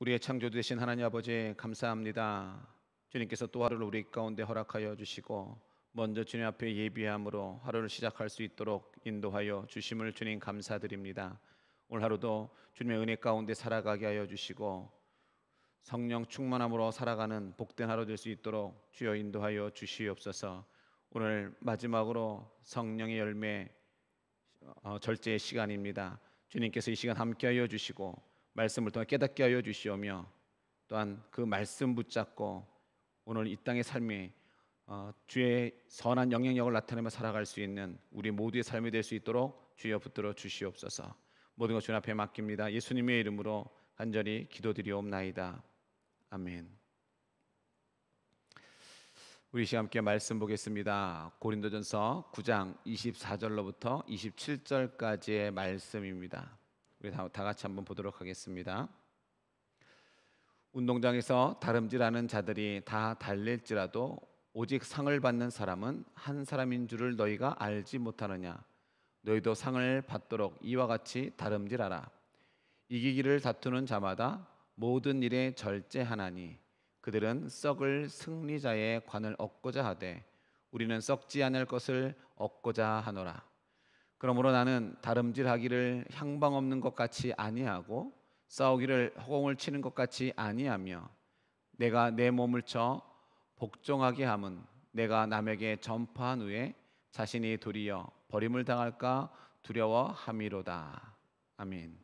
우리의 창조주 되신 하나님 아버지 감사합니다. 주님께서 또 하루를 우리 가운데 허락하여 주시고 먼저 주님 앞에 예비함으로 하루를 시작할 수 있도록 인도하여 주심을 주님 감사드립니다. 오늘 하루도 주님의 은혜 가운데 살아가게 하여 주시고 성령 충만함으로 살아가는 복된 하루 될 수 있도록 주여 인도하여 주시옵소서. 오늘 마지막으로 성령의 열매 절제의 시간입니다. 주님께서 이 시간 함께하여 주시고 말씀을 통해 깨닫게 하여 주시오며 또한 그 말씀 붙잡고 오늘 이 땅의 삶이 주의 선한 영향력을 나타내며 살아갈 수 있는 우리 모두의 삶이 될 수 있도록 주여 붙들어 주시옵소서. 모든 것 주님 앞에 맡깁니다. 예수님의 이름으로 간절히 기도드리옵나이다. 아멘. 우리 시간 함께 말씀 보겠습니다. 고린도전서 9장 24절로부터 27절까지의 말씀입니다. 우리 다 같이 한번 보도록 하겠습니다. 운동장에서 다름질하는 자들이 다 달릴지라도 오직 상을 받는 사람은 한 사람인 줄을 너희가 알지 못하느냐. 너희도 상을 받도록 이와 같이 다름질하라. 이기기를 다투는 자마다 모든 일에 절제하나니 그들은 썩을 승리자의 관을 얻고자 하되 우리는 썩지 않을 것을 얻고자 하노라. 그러므로 나는 다름질하기를 향방 없는 것 같이 아니하고 싸우기를 허공을 치는 것 같이 아니하며 내가 내 몸을 쳐 복종하게 함은 내가 남에게 전파한 후에 자신이 도리어 버림을 당할까 두려워함이로다. 아멘.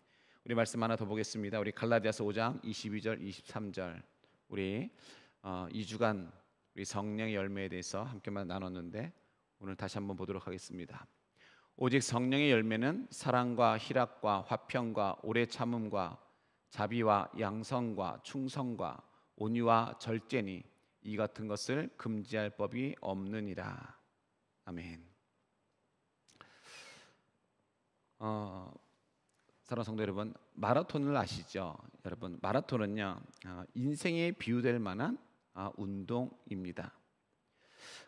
우리 말씀 하나 더 보겠습니다. 우리 갈라디아서 5장 22절 23절 우리 2주간 우리 성령의 열매에 대해서 함께만 나눴는데 오늘 다시 한번 보도록 하겠습니다. 오직 성령의 열매는 사랑과 희락과 화평과 오래 참음과 자비와 양성과 충성과 온유와 절제니 이 같은 것을 금지할 법이 없느니라. 아멘. 사랑하는 성도 여러분, 마라톤을 아시죠? 여러분, 마라톤은요 인생에 비유될 만한 운동입니다.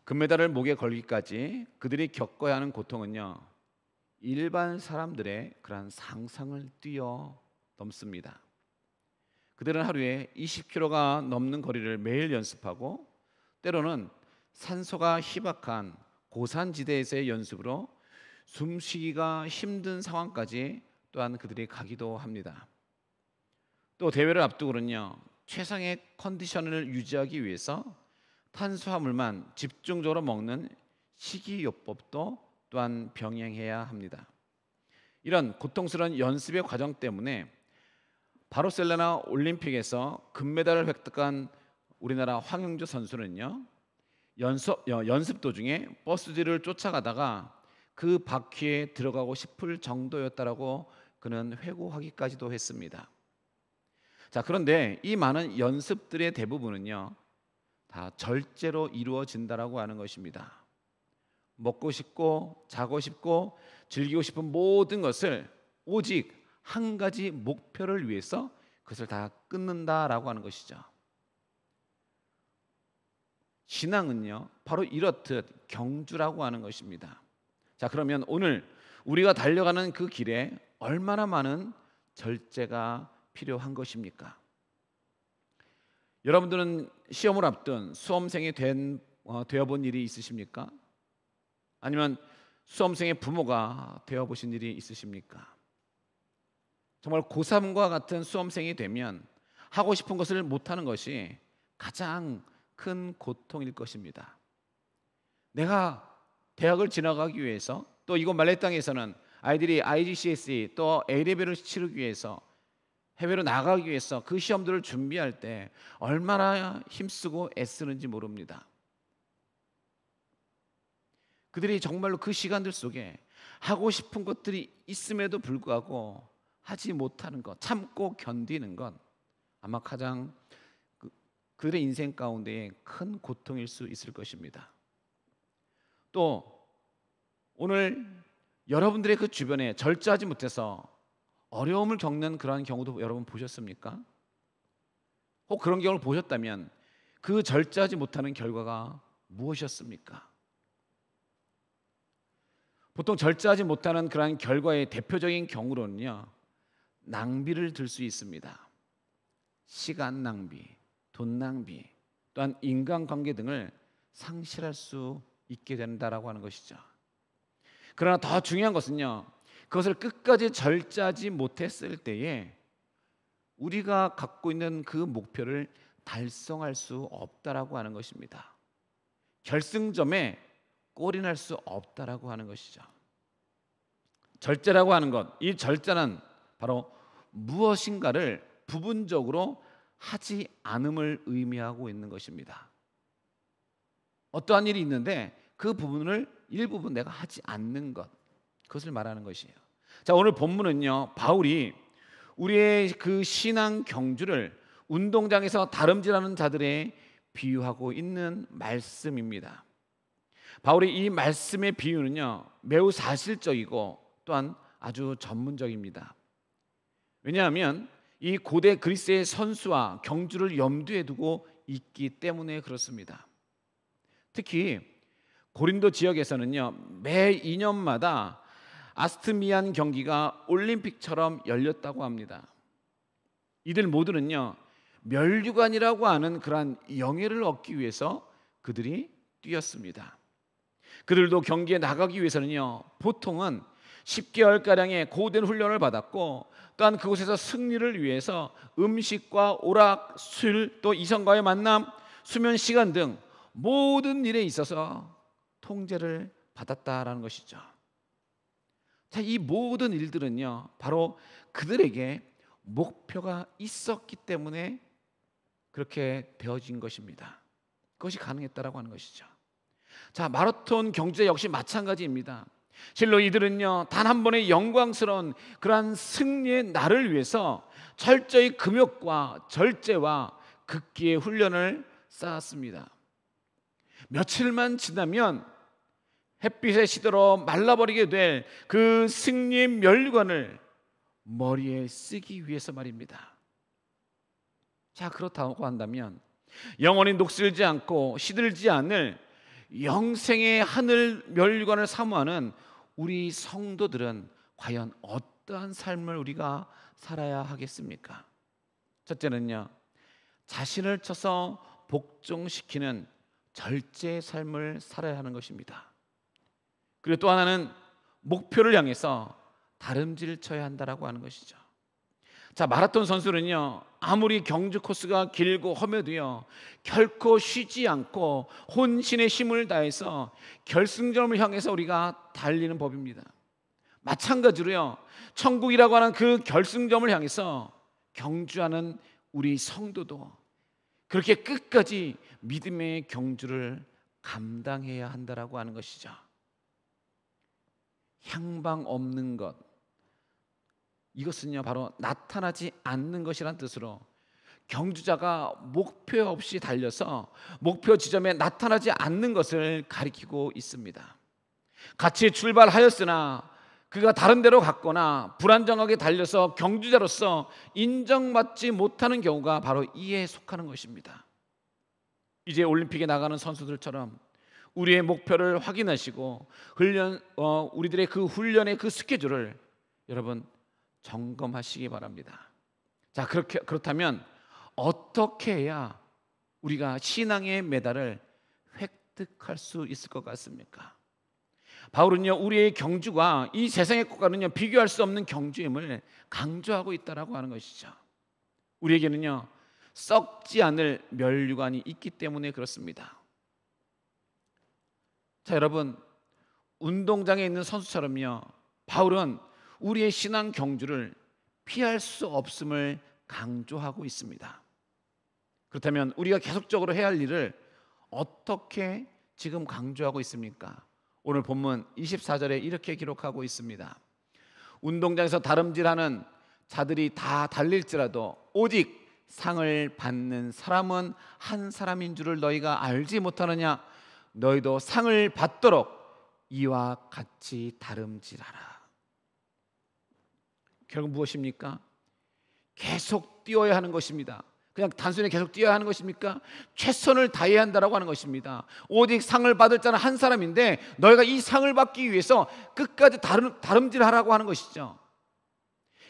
금메달을 목에 걸기까지 그들이 겪어야 하는 고통은요 일반 사람들의 그런 상상을 뛰어넘습니다. 그들은 하루에 20km가 넘는 거리를 매일 연습하고 때로는 산소가 희박한 고산지대에서의 연습으로 숨쉬기가 힘든 상황까지 또한 그들이 가기도 합니다. 또 대회를 앞두고는요 최상의 컨디션을 유지하기 위해서 탄수화물만 집중적으로 먹는 식이요법도 또한 병행해야 합니다. 이런 고통스러운 연습의 과정 때문에 바르셀로나 올림픽에서 금메달을 획득한 우리나라 황영조 선수는요 연습 도중에 버스 뒤를 쫓아가다가 그 바퀴에 들어가고 싶을 정도였다라고 그는 회고하기까지도 했습니다. 자, 그런데 이 많은 연습들의 대부분은요 다 절제로 이루어진다라고 하는 것입니다. 먹고 싶고 자고 싶고 즐기고 싶은 모든 것을 오직 한 가지 목표를 위해서 그것을 다 끊는다라고 하는 것이죠. 신앙은요 바로 이렇듯 경주라고 하는 것입니다. 자, 그러면 오늘 우리가 달려가는 그 길에 얼마나 많은 절제가 필요한 것입니까? 여러분들은 시험을 앞둔 수험생이 되어본 일이 있으십니까? 아니면 수험생의 부모가 되어보신 일이 있으십니까? 정말 고3과 같은 수험생이 되면 하고 싶은 것을 못하는 것이 가장 큰 고통일 것입니다. 내가 대학을 지나가기 위해서 또 이곳 말레 땅에서는 아이들이 IGCSE 또 A레벨을 치르기 위해서 해외로 나가기 위해서 그 시험들을 준비할 때 얼마나 힘쓰고 애쓰는지 모릅니다. 그들이 정말로 그 시간들 속에 하고 싶은 것들이 있음에도 불구하고 하지 못하는 것, 참고 견디는 것 아마 가장 그들의 인생 가운데 큰 고통일 수 있을 것입니다. 또 오늘 여러분들의 그 주변에 절제하지 못해서 어려움을 겪는 그러한 경우도 여러분 보셨습니까? 혹 그런 경우를 보셨다면 그 절제하지 못하는 결과가 무엇이었습니까? 보통 절제하지 못하는 그러한 결과의 대표적인 경우로는요 낭비를 들 수 있습니다. 시간 낭비, 돈 낭비, 또한 인간관계 등을 상실할 수 있게 된다라고 하는 것이죠. 그러나 더 중요한 것은요, 그것을 끝까지 절제하지 못했을 때에 우리가 갖고 있는 그 목표를 달성할 수 없다라고 하는 것입니다. 결승점에 골이 날 수 없다라고 하는 것이죠. 절제라고 하는 것, 이 절제는 바로 무엇인가를 부분적으로 하지 않음을 의미하고 있는 것입니다. 어떠한 일이 있는데 그 부분을 일부분 내가 하지 않는 것, 그것을 말하는 것이에요. 자, 오늘 본문은요, 바울이 우리의 그 신앙 경주를 운동장에서 다름질하는 자들에 비유하고 있는 말씀입니다. 바울이 이 말씀의 비유는요, 매우 사실적이고 또한 아주 전문적입니다. 왜냐하면 이 고대 그리스의 선수와 경주를 염두에 두고 있기 때문에 그렇습니다. 특히 고린도 지역에서는요, 매 2년마다 아스트미안 경기가 올림픽처럼 열렸다고 합니다. 이들 모두는요, 멸류관이라고 하는 그러한 영예를 얻기 위해서 그들이 뛰었습니다. 그들도 경기에 나가기 위해서는요, 보통은 10개월가량의 고된 훈련을 받았고, 또한 그곳에서 승리를 위해서 음식과 오락, 술, 또 이성과의 만남, 수면 시간 등 모든 일에 있어서 통제를 받았다라는 것이죠. 자, 이 모든 일들은요, 바로 그들에게 목표가 있었기 때문에 그렇게 되어진 것입니다. 그것이 가능했다라고 하는 것이죠. 자, 마라톤 경주자 역시 마찬가지입니다. 실로 이들은요, 단 한 번의 영광스러운 그러한 승리의 날을 위해서 철저히 금욕과 절제와 극기의 훈련을 쌓았습니다. 며칠만 지나면 햇빛에 시들어 말라버리게 될 그 승리의 멸류관을 머리에 쓰기 위해서 말입니다. 자, 그렇다고 한다면 영원히 녹슬지 않고 시들지 않을 영생의 하늘 멸류관을 사모하는 우리 성도들은 과연 어떠한 삶을 우리가 살아야 하겠습니까? 첫째는요, 자신을 쳐서 복종시키는 절제의 삶을 살아야 하는 것입니다. 그리고 또 하나는 목표를 향해서 다름질 쳐야 한다라고 하는 것이죠. 자, 마라톤 선수는요, 아무리 경주 코스가 길고 험해도요, 결코 쉬지 않고 혼신의 힘을 다해서 결승점을 향해서 우리가 달리는 법입니다. 마찬가지로요, 천국이라고 하는 그 결승점을 향해서 경주하는 우리 성도도 그렇게 끝까지 믿음의 경주를 감당해야 한다라고 하는 것이죠. 향방 없는 것, 이것은요, 바로 나타나지 않는 것이란 뜻으로 경주자가 목표 없이 달려서 목표 지점에 나타나지 않는 것을 가리키고 있습니다. 같이 출발하였으나 그가 다른 데로 갔거나 불안정하게 달려서 경주자로서 인정받지 못하는 경우가 바로 이에 속하는 것입니다. 이제 올림픽에 나가는 선수들처럼 우리의 목표를 확인하시고 우리들의 그 훈련의 그 스케줄을 여러분 점검하시기 바랍니다. 자, 그렇다면 어떻게 해야 우리가 신앙의 메달을 획득할 수 있을 것 같습니까? 바울은요, 우리의 경주가 이 세상의 것과는요 비교할 수 없는 경주임을 강조하고 있다라고 하는 것이죠. 우리에게는요 썩지 않을 멸류관이 있기 때문에 그렇습니다. 자, 여러분, 운동장에 있는 선수처럼요, 바울은 우리의 신앙 경주를 피할 수 없음을 강조하고 있습니다. 그렇다면 우리가 계속적으로 해야 할 일을 어떻게 지금 강조하고 있습니까? 오늘 본문 24절에 이렇게 기록하고 있습니다. 운동장에서 다름질하는 자들이 다 달릴지라도 오직 상을 받는 사람은 한 사람인 줄을 너희가 알지 못하느냐? 너희도 상을 받도록 이와 같이 다름질하라. 결국 무엇입니까? 계속 뛰어야 하는 것입니다. 그냥 단순히 계속 뛰어야 하는 것입니까? 최선을 다해야 한다라고 하는 것입니다. 오직 상을 받을 자는 한 사람인데 너희가 이 상을 받기 위해서 끝까지 다름질하라고 하는 것이죠.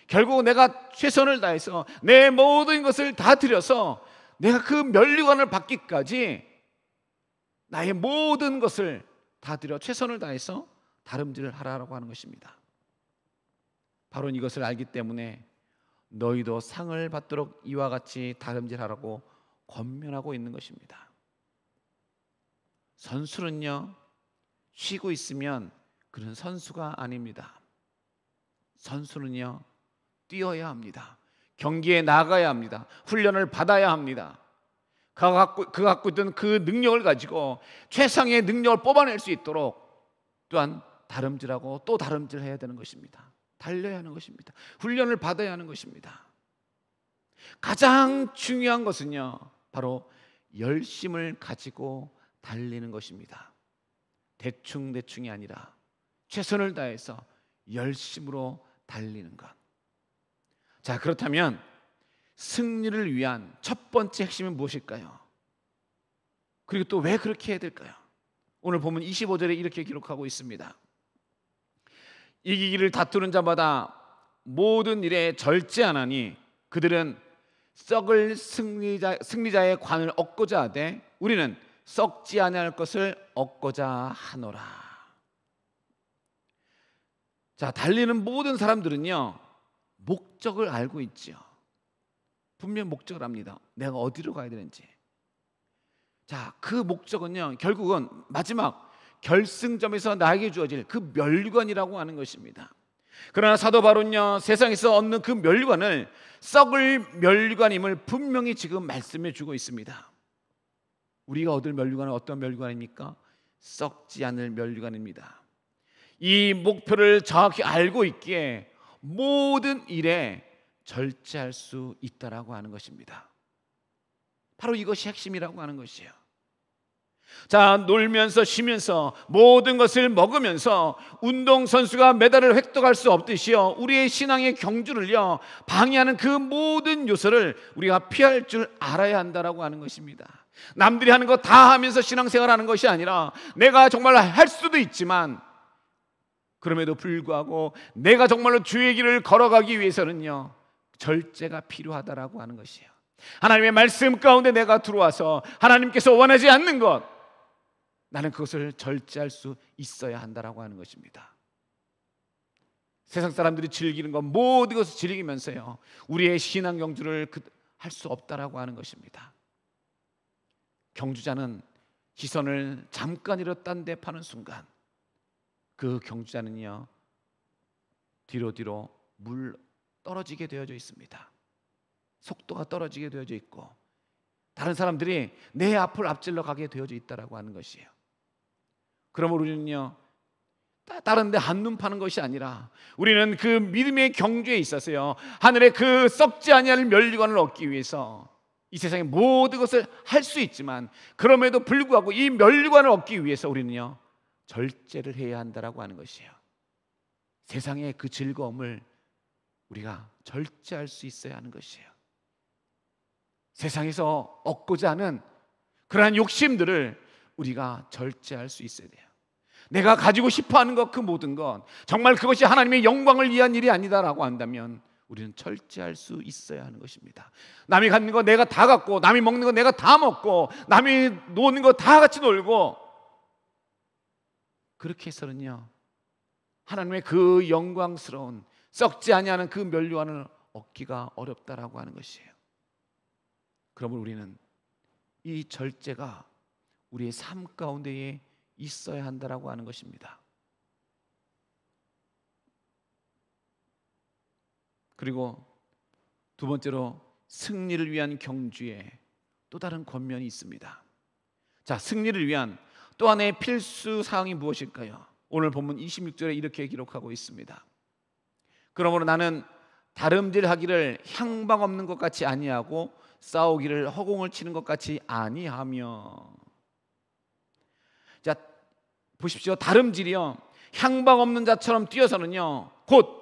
결국 내가 최선을 다해서 내 모든 것을 다 들여서 내가 그 면류관을 받기까지 나의 모든 것을 다 들여 최선을 다해서 다름질을 하라고 하는 것입니다. 바로 이것을 알기 때문에 너희도 상을 받도록 이와 같이 다름질하라고 권면하고 있는 것입니다. 선수는요, 쉬고 있으면 그는 선수가 아닙니다. 선수는요, 뛰어야 합니다. 경기에 나가야 합니다. 훈련을 받아야 합니다. 그가 갖고 있던 그 능력을 가지고 최상의 능력을 뽑아낼 수 있도록 또한 다름질하고 또 다름질해야 되는 것입니다. 달려야 하는 것입니다. 훈련을 받아야 하는 것입니다. 가장 중요한 것은요, 바로 열심을 가지고 달리는 것입니다. 대충대충이 아니라 최선을 다해서 열심으로 달리는 것. 자, 그렇다면 승리를 위한 첫 번째 핵심은 무엇일까요? 그리고 또 왜 그렇게 해야 될까요? 오늘 보면 25절에 이렇게 기록하고 있습니다. 이기기를 다투는 자마다 모든 일에 절제하나니 그들은 썩을 승리자의 관을 얻고자 하되 우리는 썩지 아니할 것을 얻고자 하노라. 자, 달리는 모든 사람들은요, 목적을 알고 있죠. 분명 목적을 압니다. 내가 어디로 가야 되는지. 자, 그 목적은요, 결국은 마지막 결승점에서 나에게 주어질 그 면류관이라고 하는 것입니다. 그러나 사도 바울은요, 세상에서 얻는 그 면류관을 썩을 면류관임을 분명히 지금 말씀해 주고 있습니다. 우리가 얻을 면류관은 어떤 면류관입니까? 썩지 않을 면류관입니다. 이 목표를 정확히 알고 있기에 모든 일에 절제할 수 있다라고 하는 것입니다. 바로 이것이 핵심이라고 하는 것이에요. 자, 놀면서 쉬면서 모든 것을 먹으면서 운동선수가 메달을 획득할 수 없듯이요, 우리의 신앙의 경주를요 방해하는 그 모든 요소를 우리가 피할 줄 알아야 한다라고 하는 것입니다. 남들이 하는 거 다 하면서 신앙생활하는 것이 아니라 내가 정말 할 수도 있지만 그럼에도 불구하고 내가 정말로 주의 길을 걸어가기 위해서는요, 절제가 필요하다라고 하는 것이에요. 하나님의 말씀 가운데 내가 들어와서 하나님께서 원하지 않는 것, 나는 그것을 절제할 수 있어야 한다라고 하는 것입니다. 세상 사람들이 즐기는 것 모든 것을 즐기면서요, 우리의 신앙 경주를 할 수 없다라고 하는 것입니다. 경주자는 시선을 잠깐이라도 딴 데 파는 순간 그 경주자는요, 뒤로 물 떨어지게 되어져 있습니다. 속도가 떨어지게 되어져 있고 다른 사람들이 내 앞을 앞질러 가게 되어져 있다라고 하는 것이에요. 그러므로 우리는요, 다른 데 한눈 파는 것이 아니라 우리는 그 믿음의 경주에 있어서요, 하늘의 그 썩지 아니할 면류관을 얻기 위해서 이 세상의 모든 것을 할 수 있지만 그럼에도 불구하고 이 면류관을 얻기 위해서 우리는요, 절제를 해야 한다라고 하는 것이에요. 세상의 그 즐거움을 우리가 절제할 수 있어야 하는 것이에요. 세상에서 얻고자 하는 그러한 욕심들을 우리가 절제할 수 있어야 돼요. 내가 가지고 싶어하는 것, 그 모든 것, 정말 그것이 하나님의 영광을 위한 일이 아니다라고 한다면 우리는 절제할 수 있어야 하는 것입니다. 남이 갖는 거 내가 다 갖고, 남이 먹는 거 내가 다 먹고, 남이 노는 거 다 같이 놀고, 그렇게 해서는요, 하나님의 그 영광스러운 썩지 아니하는 그 면류관을 얻기가 어렵다라고 하는 것이에요. 그러므로 우리는 이 절제가 우리의 삶 가운데에 있어야 한다라고 하는 것입니다. 그리고 두 번째로 승리를 위한 경주에 또 다른 권면이 있습니다. 자, 승리를 위한 또 하나의 필수 사항이 무엇일까요? 오늘 본문 26절에 이렇게 기록하고 있습니다. 그러므로 나는 다름질하기를 향방 없는 것 같이 아니하고 싸우기를 허공을 치는 것 같이 아니하며. 자, 보십시오. 다름질이요, 향방 없는 자처럼 뛰어서는요, 곧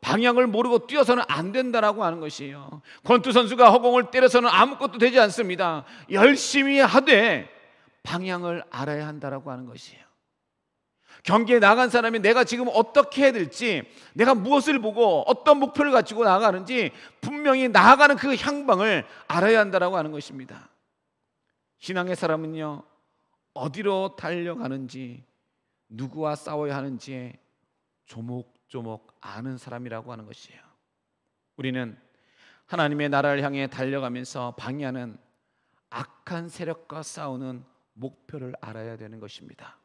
방향을 모르고 뛰어서는 안 된다라고 하는 것이에요. 권투 선수가 허공을 때려서는 아무것도 되지 않습니다. 열심히 하되 방향을 알아야 한다라고 하는 것이에요. 경기에 나간 사람이 내가 지금 어떻게 해야 될지, 내가 무엇을 보고 어떤 목표를 가지고 나아가는지 분명히 나아가는 그 향방을 알아야 한다라고 하는 것입니다. 신앙의 사람은요, 어디로 달려가는지, 누구와 싸워야 하는지 조목조목 아는 사람이라고 하는 것이에요. 우리는 하나님의 나라를 향해 달려가면서 방해하는 악한 세력과 싸우는 목표를 알아야 되는 것입니다.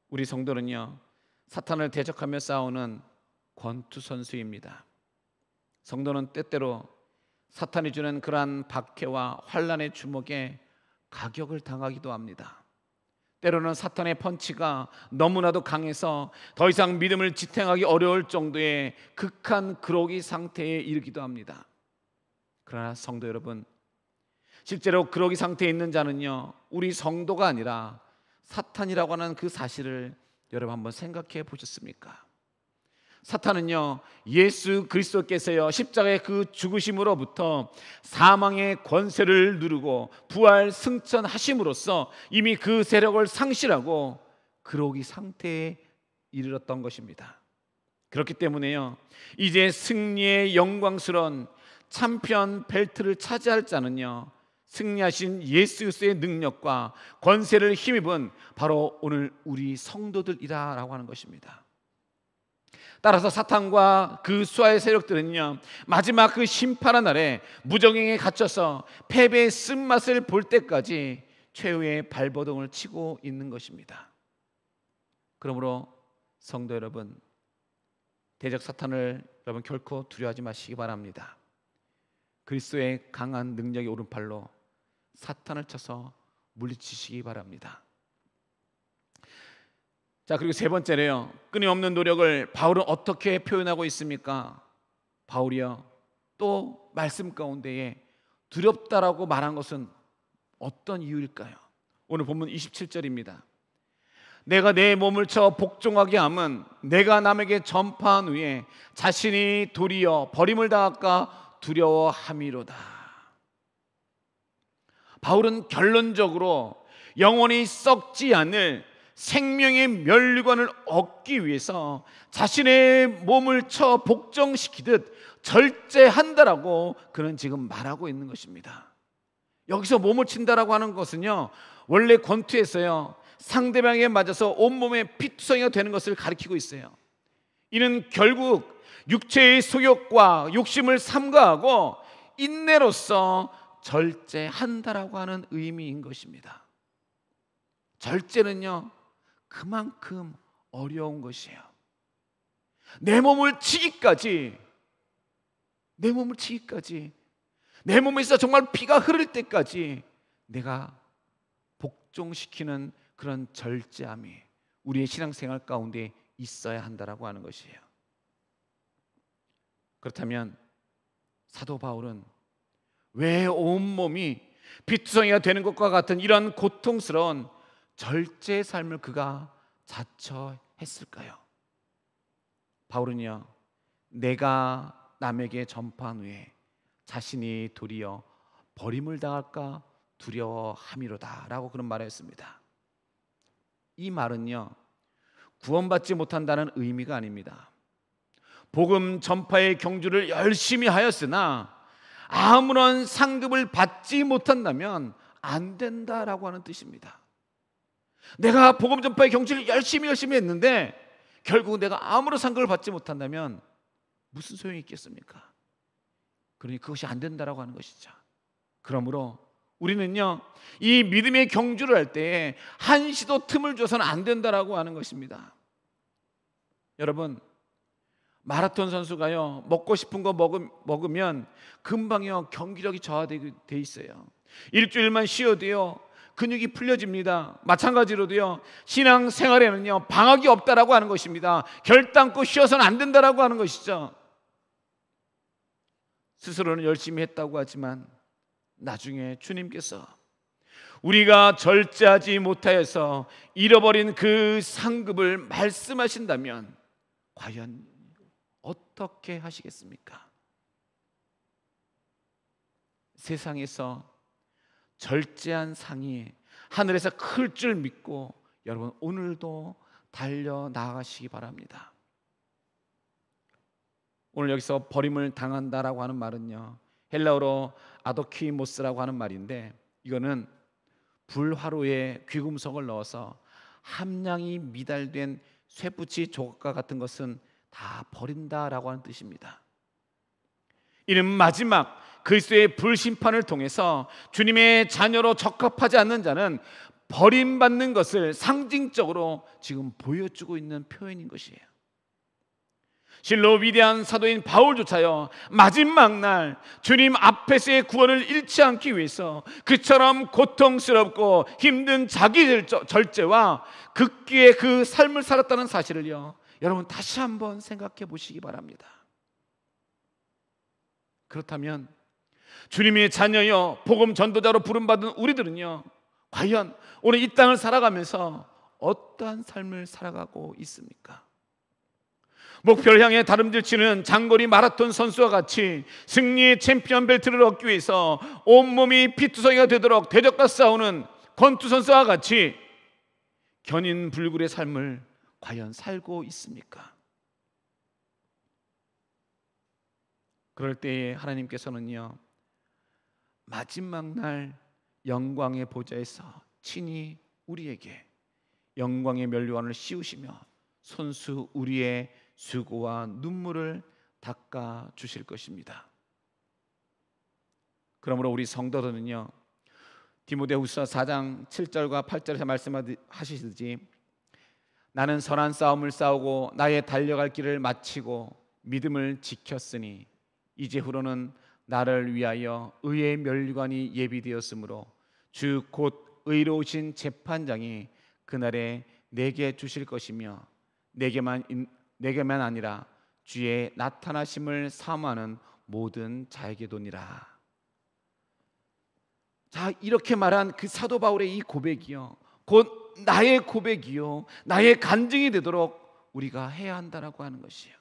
우리 성도는요, 사탄을 대적하며 싸우는 권투선수입니다. 성도는 때때로 사탄이 주는 그러한 박해와 환난의 주먹에 가격을 당하기도 합니다. 때로는 사탄의 펀치가 너무나도 강해서 더 이상 믿음을 지탱하기 어려울 정도의 극한 그로기 상태에 이르기도 합니다. 그러나 성도 여러분, 실제로 그로기 상태에 있는 자는요, 우리 성도가 아니라 사탄이라고 하는 그 사실을 여러분 한번 생각해 보셨습니까? 사탄은요, 예수 그리스도께서요 십자가의 그 죽으심으로부터 사망의 권세를 누르고 부활 승천하심으로써 이미 그 세력을 상실하고 그러기 상태에 이르렀던 것입니다. 그렇기 때문에요, 이제 승리의 영광스러운 챔피언 벨트를 차지할 자는요, 승리하신 예수 그리스도의 능력과 권세를 힘입은 바로 오늘 우리 성도들이라고 하는 것입니다. 따라서 사탄과 그 수하의 세력들은요, 마지막 그 심판의 날에 무정행에 갇혀서 패배의 쓴맛을 볼 때까지 최후의 발버둥을 치고 있는 것입니다. 그러므로 성도 여러분, 대적 사탄을 여러분 결코 두려워하지 마시기 바랍니다. 그리스도의 강한 능력의 오른팔로 사탄을 쳐서 물리치시기 바랍니다. 자, 그리고 세 번째로요, 끊임없는 노력을 바울은 어떻게 표현하고 있습니까? 바울이요, 또 말씀 가운데에 두렵다라고 말한 것은 어떤 이유일까요? 오늘 본문 27절입니다. 내가 내 몸을 쳐 복종하게 함은 내가 남에게 전파한 후에 자신이 도리어 버림을 당할까 두려워함이로다. 바울은 결론적으로 영원히 썩지 않을 생명의 면류관을 얻기 위해서 자신의 몸을 쳐 복종시키듯 절제한다라고 그는 지금 말하고 있는 것입니다. 여기서 몸을 친다라고 하는 것은요, 원래 권투에서요, 상대방에 맞아서 온몸에 피투성이가 되는 것을 가리키고 있어요. 이는 결국 육체의 소욕과 욕심을 삼가하고 인내로서 절제한다라고 하는 의미인 것입니다. 절제는요, 그만큼 어려운 것이에요. 내 몸을 치기까지, 내 몸에서 정말 피가 흐를 때까지 내가 복종시키는 그런 절제함이 우리의 신앙생활 가운데 있어야 한다라고 하는 것이에요. 그렇다면 사도 바울은 왜 온몸이 피투성이가 되는 것과 같은 이런 고통스러운 절제의 삶을 그가 자처했을까요? 바울은요, 내가 남에게 전파한 후에 자신이 도리어 버림을 당할까 두려워함이로다 라고 그런 말을 했습니다. 이 말은요, 구원받지 못한다는 의미가 아닙니다. 복음 전파의 경주를 열심히 하였으나 아무런 상급을 받지 못한다면 안 된다라고 하는 뜻입니다. 내가 복음 전파의 경주를 열심히 했는데 결국 내가 아무런 상급을 받지 못한다면 무슨 소용이 있겠습니까? 그러니 그것이 안 된다라고 하는 것이죠. 그러므로 우리는요, 이 믿음의 경주를 할 때에 한시도 틈을 줘서는 안 된다라고 하는 것입니다. 여러분, 마라톤 선수가요, 먹고 싶은 거 먹으면 금방요 경기력이 저하돼 있어요. 일주일만 쉬어도요 근육이 풀려집니다. 마찬가지로도요, 신앙생활에는요 방학이 없다라고 하는 것입니다. 결단코 쉬어서는 안 된다라고 하는 것이죠. 스스로는 열심히 했다고 하지만 나중에 주님께서 우리가 절제하지 못하여서 잃어버린 그 상급을 말씀하신다면 과연 어떻게 하시겠습니까? 세상에서 절제한 상이 하늘에서 클 줄 믿고 여러분 오늘도 달려 나아가시기 바랍니다. 오늘 여기서 버림을 당한다라고 하는 말은요, 헬라어로 아도키모스라고 하는 말인데, 이거는 불화로에 귀금속을 넣어서 함량이 미달된 쇠붙이 조각과 같은 것은 다 버린다라고 하는 뜻입니다. 이는 마지막 그리스도의 불심판을 통해서 주님의 자녀로 적합하지 않는 자는 버림받는 것을 상징적으로 지금 보여주고 있는 표현인 것이에요. 실로 위대한 사도인 바울조차요, 마지막 날 주님 앞에서의 구원을 잃지 않기 위해서 그처럼 고통스럽고 힘든 자기 절제와 극기의 그 삶을 살았다는 사실을요, 여러분 다시 한번 생각해 보시기 바랍니다. 그렇다면 주님의 자녀여 복음 전도자로 부름받은 우리들은요, 과연 오늘 이 땅을 살아가면서 어떠한 삶을 살아가고 있습니까? 목표를 향해 다름질치는 장거리 마라톤 선수와 같이 승리의 챔피언 벨트를 얻기 위해서 온몸이 피투성이가 되도록 대적과 싸우는 권투 선수와 같이 견인불굴의 삶을 과연 살고 있습니까? 그럴 때에 하나님께서는요, 마지막 날 영광의 보좌에서 친히 우리에게 영광의 면류관을 씌우시며 손수 우리의 수고와 눈물을 닦아 주실 것입니다. 그러므로 우리 성도들은요, 디모데후서 4장 7절과 8절에서 말씀하시듯이 나는 선한 싸움을 싸우고 나의 달려갈 길을 마치고 믿음을 지켰으니 이제후로는 나를 위하여 의의 면류관이 예비되었으므로 주 곧 의로우신 재판장이 그날에 내게 주실 것이며 내게만 아니라 주의 나타나심을 사모하는 모든 자에게도니라. 자, 이렇게 말한 그 사도 바울의 이 고백이요, 곧 나의 고백이요, 나의 간증이 되도록 우리가 해야 한다라고 하는 것이에요.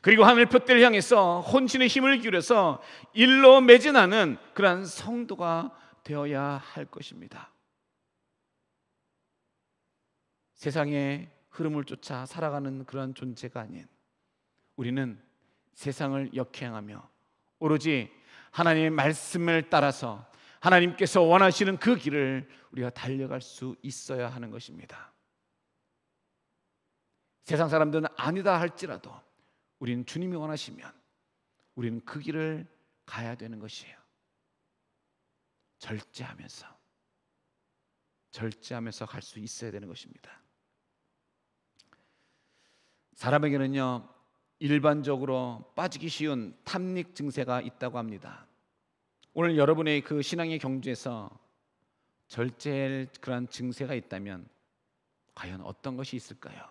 그리고 하늘 푯대를 향해서 혼신의 힘을 기울여서 일로 매진하는 그러한 성도가 되어야 할 것입니다. 세상의 흐름을 쫓아 살아가는 그런 존재가 아닌 우리는 세상을 역행하며 오로지 하나님의 말씀을 따라서 하나님께서 원하시는 그 길을 우리가 달려갈 수 있어야 하는 것입니다. 세상 사람들은 아니다 할지라도 우리는 주님이 원하시면 우리는 그 길을 가야 되는 것이에요. 절제하면서 갈 수 있어야 되는 것입니다. 사람에게는요, 일반적으로 빠지기 쉬운 탐닉 증세가 있다고 합니다. 오늘 여러분의 그 신앙의 경주에서 절제할 그런 증세가 있다면 과연 어떤 것이 있을까요?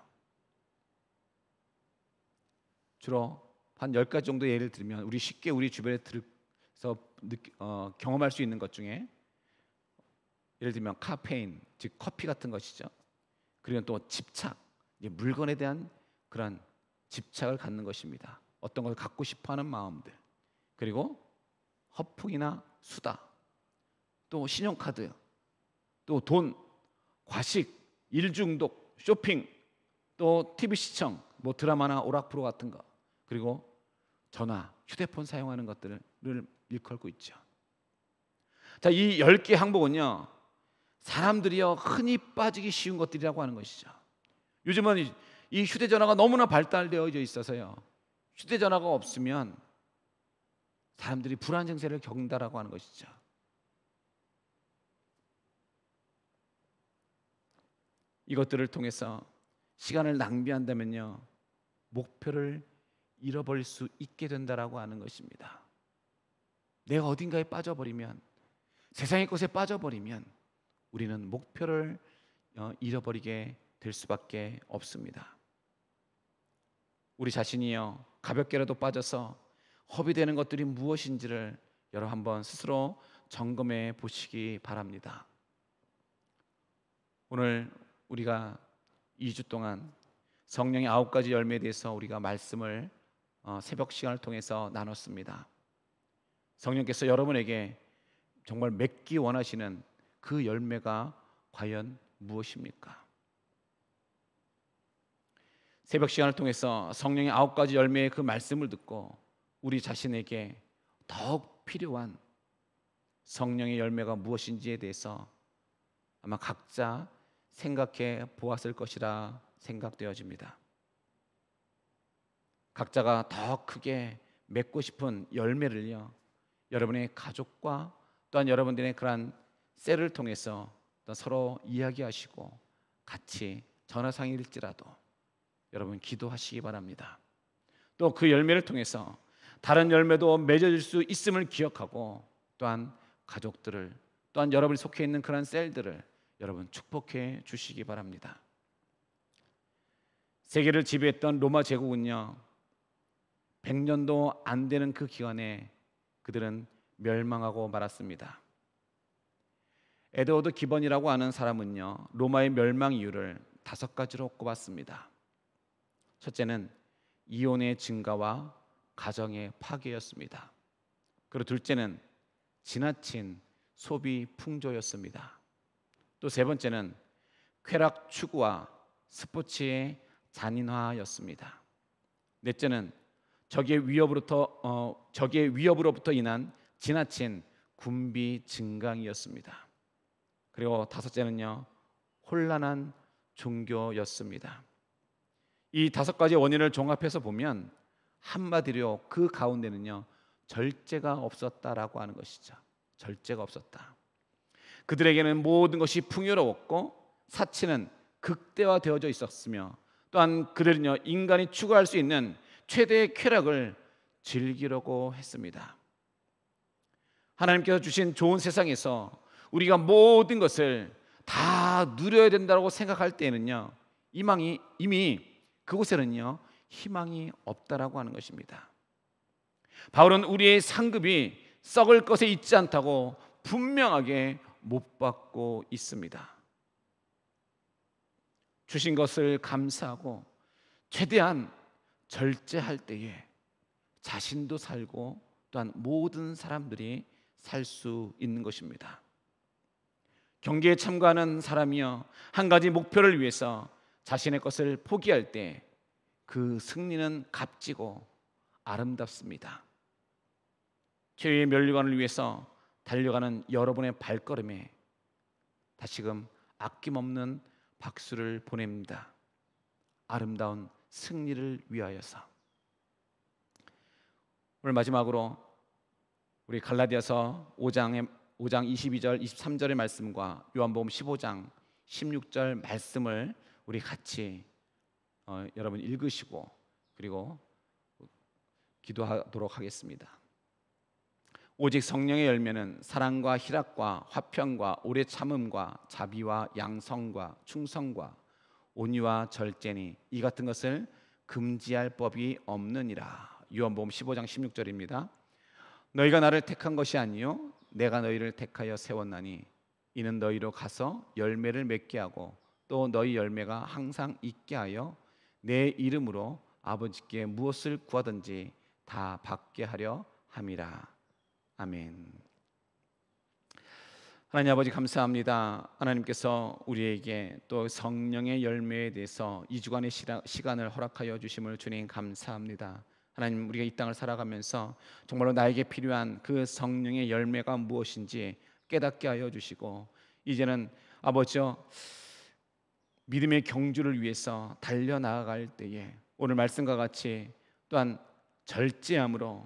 주로 한 10가지 정도 예를 들면 우리 쉽게 우리 주변에 들어서 경험할 수 있는 것 중에 예를 들면 카페인, 즉 커피 같은 것이죠. 그리고 또 집착, 물건에 대한 그런 집착을 갖는 것입니다. 어떤 것을 갖고 싶어하는 마음들, 그리고 허풍이나 수다, 또 신용카드, 또 돈, 과식, 일중독, 쇼핑, 또 TV 시청, 드라마나 오락프로 같은 거, 그리고 전화, 휴대폰 사용하는 것들을 일컬고 있죠. 자, 이 10개 항목은요, 사람들이요 흔히 빠지기 쉬운 것들이라고 하는 것이죠. 요즘은 이 휴대전화가 너무나 발달되어 있어서요, 휴대전화가 없으면 사람들이 불안 증세를 겪는다라고 하는 것이죠. 이것들을 통해서 시간을 낭비한다면요, 목표를 잃어버릴 수 있게 된다라고 하는 것입니다. 내가 어딘가에 빠져버리면, 세상의 것에 빠져버리면 우리는 목표를 잃어버리게 될 수밖에 없습니다. 우리 자신이요 가볍게라도 빠져서 허비되는 것들이 무엇인지를 여러분 한번 스스로 점검해 보시기 바랍니다. 오늘 우리가 2주 동안 성령의 9가지 열매에 대해서 우리가 말씀을 새벽 시간을 통해서 나눴습니다. 성령께서 여러분에게 정말 맺기 원하시는 그 열매가 과연 무엇입니까? 새벽 시간을 통해서 성령의 9가지 열매의 그 말씀을 듣고 우리 자신에게 더욱 필요한 성령의 열매가 무엇인지에 대해서 아마 각자 생각해 보았을 것이라 생각되어집니다. 각자가 더 크게 맺고 싶은 열매를요, 여러분의 가족과 또한 여러분들의 그러한 셀을 통해서 또 서로 이야기하시고 같이 전화상일지라도 여러분 기도하시기 바랍니다. 또 그 열매를 통해서 다른 열매도 맺어질 수 있음을 기억하고 또한 가족들을 또한 여러분이 속해 있는 그런 셀들을 여러분 축복해 주시기 바랍니다. 세계를 지배했던 로마 제국은요 100년도 안 되는 그 기간에 그들은 멸망하고 말았습니다. 에드워드 기번이라고 하는 사람은요 로마의 멸망 이유를 5가지로 꼽았습니다. 첫째는 이혼의 증가와 가정의 파괴였습니다. 그리고 둘째는 지나친 소비 풍조였습니다. 또 세 번째는 쾌락 추구와 스포츠의 잔인화였습니다. 넷째는 적의 위협으로부터 인한 지나친 군비 증강이었습니다. 그리고 5째는요 혼란한 종교였습니다. 이 5가지 원인을 종합해서 보면 한마디로 그 가운데는요 절제가 없었다라고 하는 것이죠. 절제가 없었다. 그들에게는 모든 것이 풍요로웠고 사치는 극대화되어져 있었으며 또한 그들은요 인간이 추구할 수 있는 최대의 쾌락을 즐기려고 했습니다. 하나님께서 주신 좋은 세상에서 우리가 모든 것을 다 누려야 된다고 생각할 때에는요 이미 그곳에는요 희망이 없다라고 하는 것입니다. 바울은 우리의 상급이 썩을 것에 있지 않다고 분명하게 못 받고 있습니다. 주신 것을 감사하고 최대한 절제할 때에 자신도 살고 또한 모든 사람들이 살 수 있는 것입니다. 경기에 참가하는 사람이요 한 가지 목표를 위해서 자신의 것을 포기할 때 그 승리는 값지고 아름답습니다. 최후의 면류관을 위해서 달려가는 여러분의 발걸음에 다시금 아낌없는 박수를 보냅니다. 아름다운 승리를 위하여서. 오늘 마지막으로 우리 갈라디아서 5장 22절 23절의 말씀과 요한복음 15장 16절 말씀을 우리 같이 여러분 읽으시고 그리고 기도하도록 하겠습니다. 오직 성령의 열매는 사랑과 희락과 화평과 오래 참음과 자비와 양성과 충성과 온유와 절제니 이 같은 것을 금지할 법이 없느니라. 요한복음 15장 16절입니다. 너희가 나를 택한 것이 아니요 내가 너희를 택하여 세웠나니 이는 너희로 가서 열매를 맺게 하고 또 너희 열매가 항상 있게 하여 내 이름으로 아버지께 무엇을 구하든지 다 받게 하려 함이라. 아멘. 하나님 아버지 감사합니다. 하나님께서 우리에게 또 성령의 열매에 대해서 2주간의 시간을 허락하여 주심을 주님 감사합니다. 하나님 우리가 이 땅을 살아가면서 정말로 나에게 필요한 그 성령의 열매가 무엇인지 깨닫게 하여 주시고 이제는 아버지여 믿음의 경주를 위해서 달려나아갈 때에 오늘 말씀과 같이 또한 절제함으로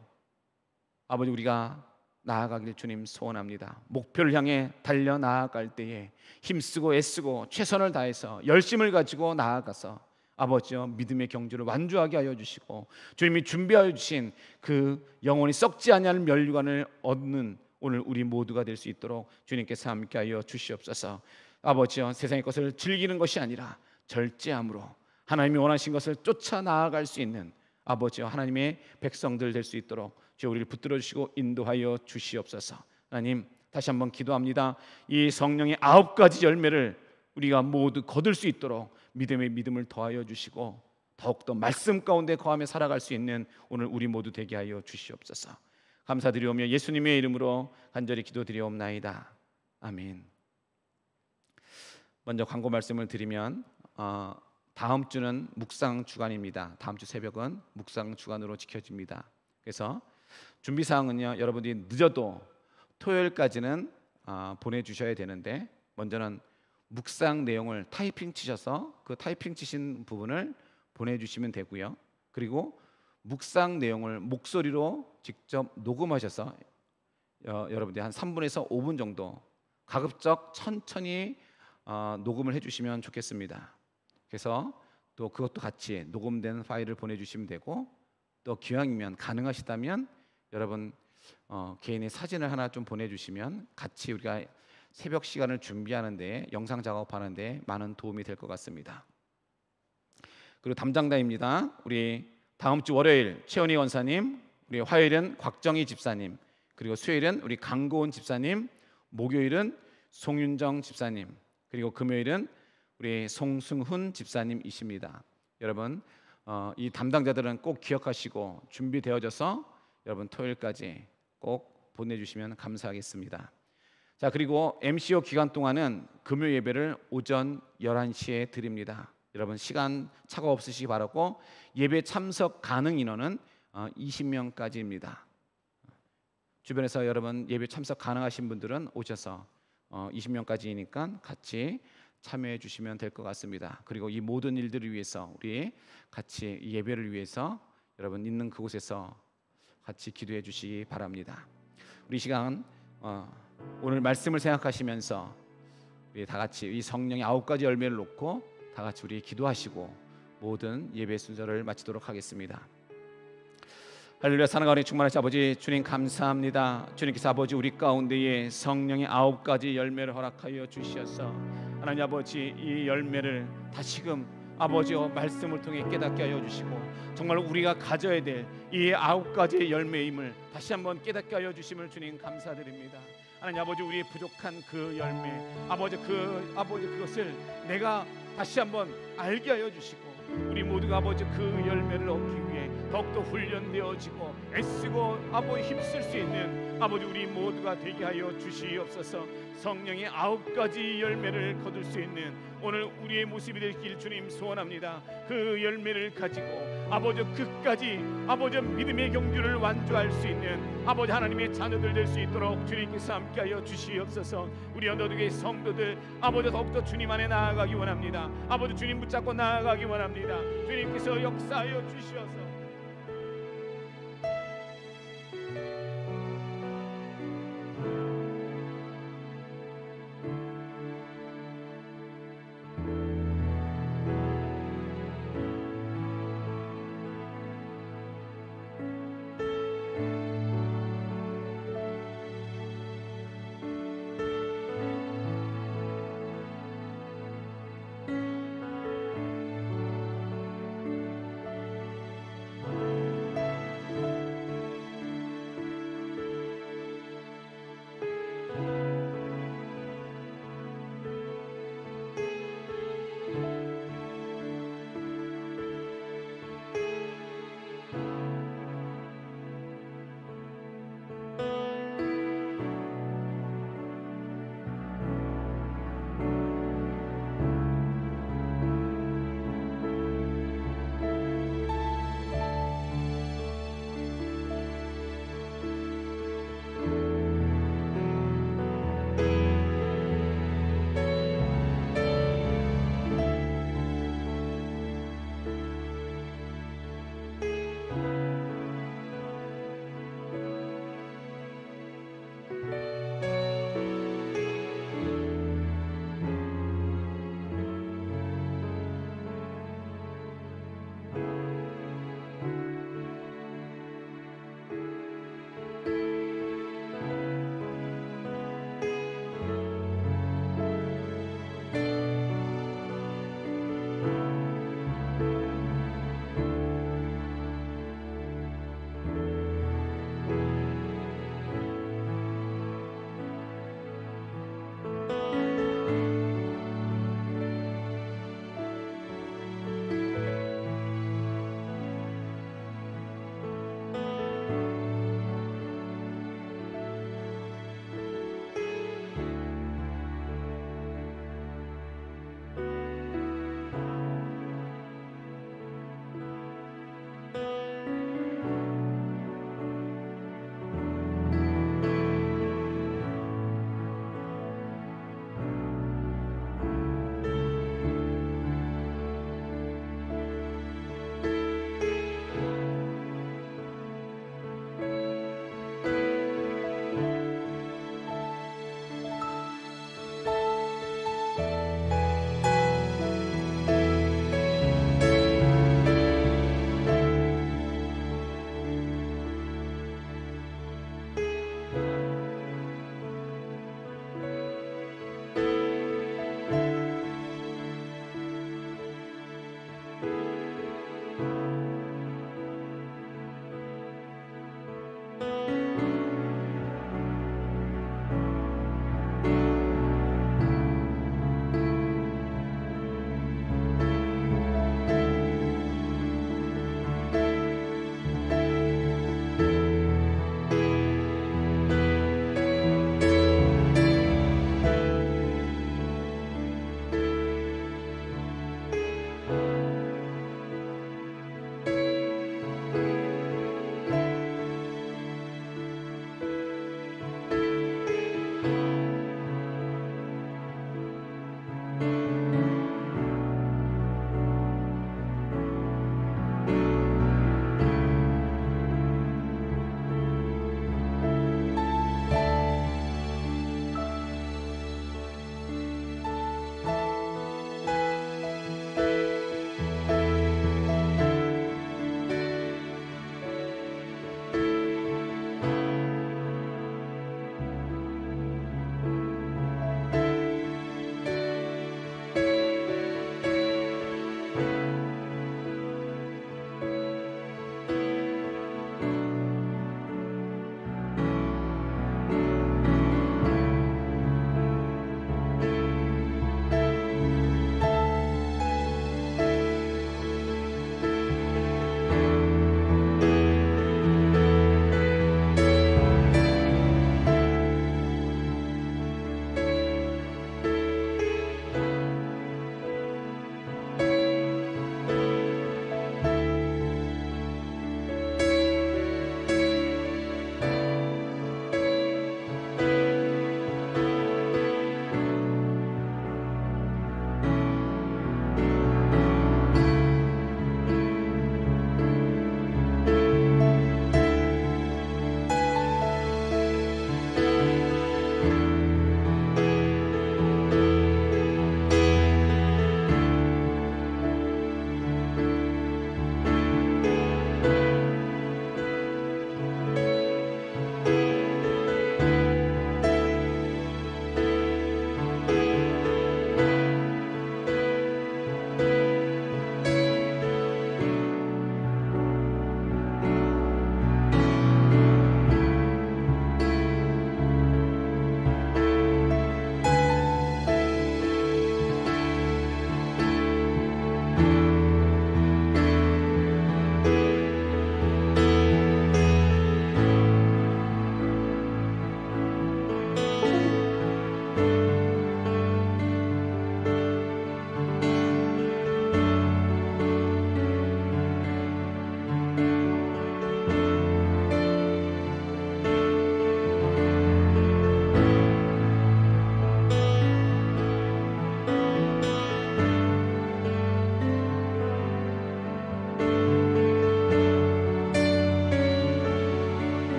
아버지 우리가 나아가길 주님 소원합니다. 목표를 향해 달려나아갈 때에 힘쓰고 애쓰고 최선을 다해서 열심을 가지고 나아가서 아버지여 믿음의 경주를 완주하게 하여 주시고 주님이 준비하여 주신 그 영원히 썩지 아니하는 면류관을 얻는 오늘 우리 모두가 될 수 있도록 주님께서 함께 하여 주시옵소서. 아버지여 세상의 것을 즐기는 것이 아니라 절제함으로 하나님이 원하신 것을 쫓아 나아갈 수 있는 아버지여 하나님의 백성들 될 수 있도록 주여 우리를 붙들어 주시고 인도하여 주시옵소서. 하나님 다시 한번 기도합니다. 이 성령의 9가지 열매를 우리가 모두 거둘 수 있도록 믿음의 믿음을 더하여 주시고 더욱더 말씀 가운데 거하며 살아갈 수 있는 오늘 우리 모두 되게 하여 주시옵소서. 감사드리오며 예수님의 이름으로 간절히 기도드리옵나이다. 아멘. 먼저 광고 말씀을 드리면 다음 주는 묵상 주간입니다. 다음 주 새벽은 묵상 주간으로 지켜집니다. 그래서 준비 사항은요, 여러분들이 늦어도 토요일까지는 보내주셔야 되는데, 먼저는 묵상 내용을 타이핑 치셔서 그 타이핑 치신 부분을 보내주시면 되고요. 그리고 묵상 내용을 목소리로 직접 녹음하셔서 여러분들이 한 3분에서 5분 정도 가급적 천천히 녹음을 해주시면 좋겠습니다. 그래서 또 그것도 같이 녹음된 파일을 보내주시면 되고, 또 기왕이면 가능하시다면 여러분 개인의 사진을 하나 좀 보내주시면 같이 우리가 새벽 시간을 준비하는데, 영상 작업하는데 많은 도움이 될 것 같습니다. 그리고 담당자입니다. 우리 다음 주 월요일 최원희 원사님, 우리 화요일은 곽정희 집사님, 그리고 수요일은 우리 강고은 집사님, 목요일은 송윤정 집사님, 그리고 금요일은 우리 송승훈 집사님이십니다. 여러분 이 담당자들은 꼭 기억하시고 준비되어져서 여러분 토요일까지 꼭 보내주시면 감사하겠습니다. 자, 그리고 MCO 기간 동안은 금요 예배를 오전 11시에 드립니다. 여러분 시간 차가 없으시기 바라고, 예배 참석 가능 인원은 20명까지입니다. 주변에서 여러분 예배 참석 가능하신 분들은 오셔서 20명까지니까 같이 참여해 주시면 될 것 같습니다. 그리고 이 모든 일들을 위해서 우리 같이 이 예배를 위해서 여러분 있는 그곳에서 같이 기도해 주시기 바랍니다. 우리 시간 오늘 말씀을 생각하시면서 우리 다 같이 이 성령의 9가지 열매를 놓고 다 같이 우리 기도하시고 모든 예배 순서를 마치도록 하겠습니다. 할렐루야. 사랑하는 우리 충만하신 아버지 주님 감사합니다. 주님께서 아버지 우리 가운데에 성령의 9가지 열매를 허락하여 주시어서 하나님 아버지 이 열매를 다시금 아버지의 말씀을 통해 깨닫게 하여 주시고, 정말 우리가 가져야 될 이 9가지의 열매임을 다시 한번 깨닫게 하여 주심을 주님 감사드립니다. 하나님 아버지 우리의 부족한 그 열매, 아버지 그것을 내가 다시 한번 알게 하여 주시고, 우리 모두가 아버지 그 열매를 얻기 위해 더욱더 훈련되어지고 애쓰고 아버지 힘쓸 수 있는 아버지 우리 모두가 되게 하여 주시옵소서. 성령의 9가지 열매를 거둘 수 있는 오늘 우리의 모습이 되길 주님 소원합니다. 그 열매를 가지고 아버지 끝까지 아버지 믿음의 경주를 완주할 수 있는 아버지 하나님의 자녀들 될 수 있도록 주님께서 함께하여 주시옵소서. 우리 언더독의 성도들 아버지 더욱더 주님 안에 나아가기 원합니다. 아버지 주님 붙잡고 나아가기 원합니다. 주님께서 역사하여 주시어서